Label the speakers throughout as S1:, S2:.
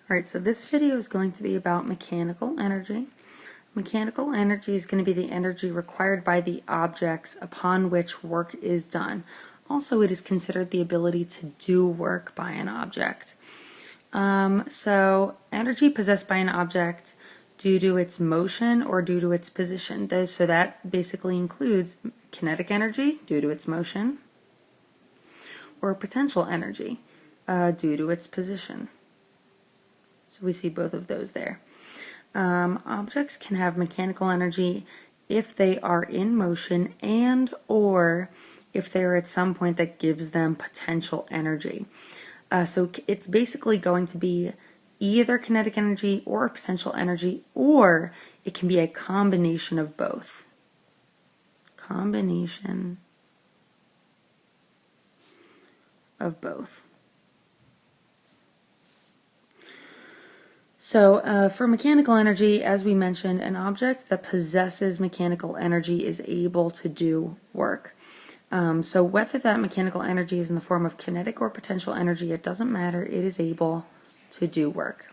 S1: Alright, so this video is going to be about mechanical energy. Mechanical energy is going to be the energy required by the objects upon which work is done. Also, it is considered the ability to do work by an object. So, energy possessed by an object due to its motion or due to its position. So that basically includes kinetic energy due to its motion or potential energy due to its position. So we see both of those there. Objects can have mechanical energy if they are in motion and or if they're at some point that gives them potential energy. So it's basically going to be either kinetic energy or potential energy, or it can be a combination of both. Combination of both. So for mechanical energy, as we mentioned, an object that possesses mechanical energy is able to do work. So whether that mechanical energy is in the form of kinetic or potential energy, it doesn't matter, it is able to do work.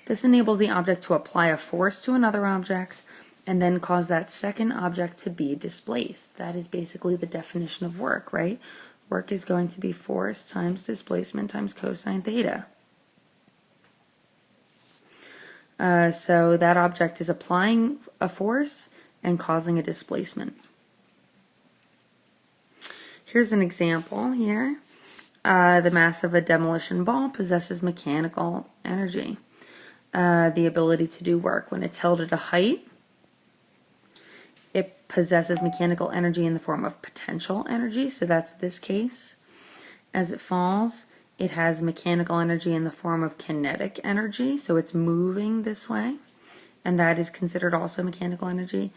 S1: This enables the object to apply a force to another object and then cause that second object to be displaced. That is basically the definition of work, right? Work is going to be force times displacement times cosine theta. So that object is applying a force and causing a displacement. Here's an example here. The mass of a demolition ball possesses mechanical energy, the ability to do work. When it's held at a height, it possesses mechanical energy in the form of potential energy, so that's this case. As it falls, it has mechanical energy in the form of kinetic energy, so it's moving this way, and that is considered also mechanical energy.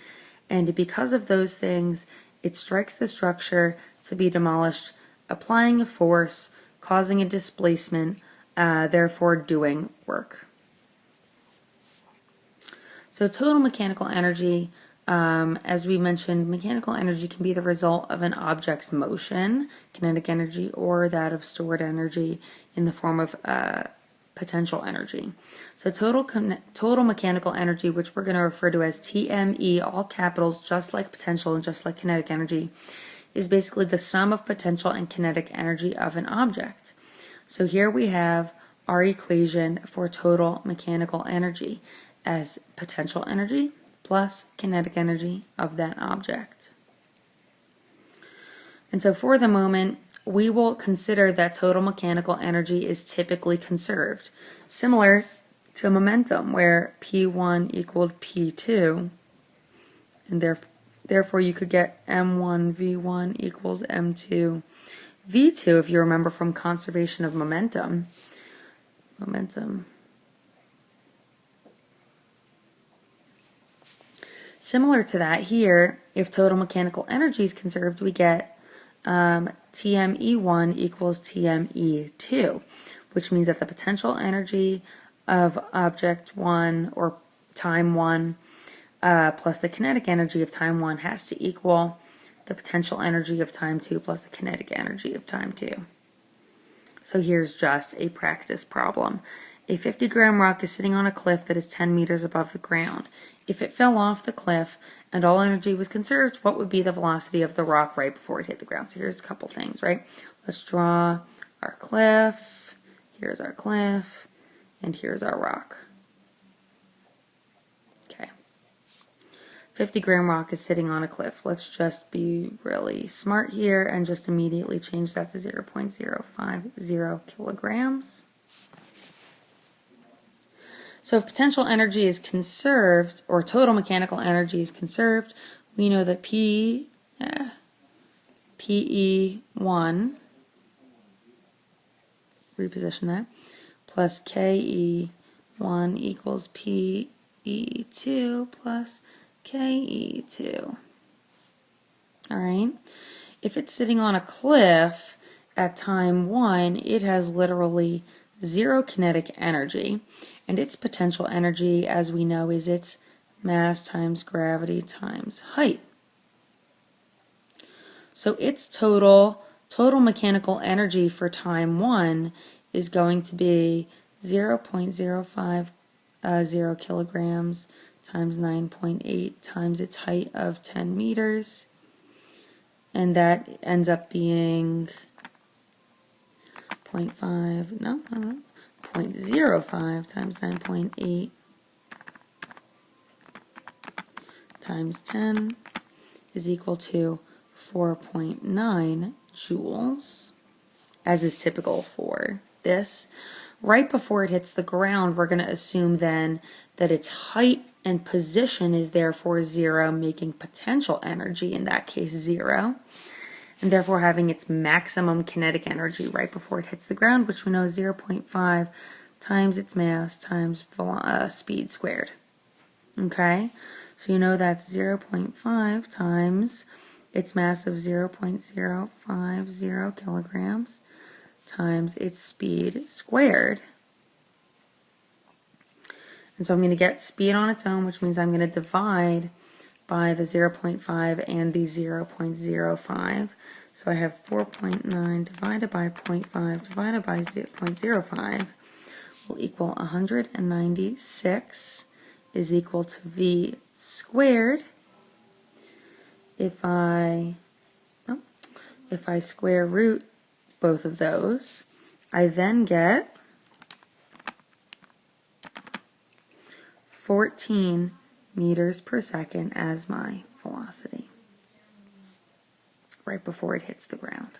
S1: And because of those things, it strikes the structure to be demolished, applying a force, causing a displacement, therefore doing work. So total mechanical energy, as we mentioned, mechanical energy can be the result of an object's motion, kinetic energy, or that of stored energy in the form of potential energy. So total mechanical energy, which we're going to refer to as TME, all capitals, just like potential and just like kinetic energy, is basically the sum of potential and kinetic energy of an object. So here we have our equation for total mechanical energy as potential energy plus kinetic energy of that object. And so for the moment, we will consider that total mechanical energy is typically conserved, similar to momentum, where P1 equaled P2, and therefore you could get M1 V1 equals M2 V2 if you remember from conservation of momentum. Similar to that here, if total mechanical energy is conserved, we get TME1 equals TME2, which means that the potential energy of object 1 or time 1 plus the kinetic energy of time 1 has to equal the potential energy of time 2 plus the kinetic energy of time 2. So here's just a practice problem. A 50-gram rock is sitting on a cliff that is 10 meters above the ground. If it fell off the cliff and all energy was conserved, what would be the velocity of the rock right before it hit the ground? So here's a couple things, right? Let's draw our cliff. Here's our cliff, and here's our rock. Okay. 50-gram rock is sitting on a cliff. Let's just be really smart here and just immediately change that to 0.050 kilograms. So if potential energy is conserved, or total mechanical energy is conserved, we know that PE1 reposition that, plus KE1 equals PE2 plus KE2. Alright? If it's sitting on a cliff at time 1, it has literally 0 kinetic energy, and its potential energy, as we know, is its mass times gravity times height. So its total mechanical energy for time 1 is going to be 0.050 kilograms times 9.8 times its height of 10 meters. And that ends up being 0.05 times 9.8 times 10 is equal to 4.9 joules, as is typical for this. Right before it hits the ground, we're going to assume then that its height and position is therefore 0, making potential energy, in that case, 0, and therefore having its maximum kinetic energy right before it hits the ground, which we know is 0.5 times its mass times speed squared. Okay, so you know that's 0.5 times its mass of 0.050 kilograms times its speed squared. And so I'm going to get speed on its own, which means I'm going to divide by the 0.5 and the 0.05. So I have 4.9 divided by 0.5 divided by 0.05 will equal 196 is equal to V squared. If I square root both of those, I then get 14 meters per second as my velocity right before it hits the ground.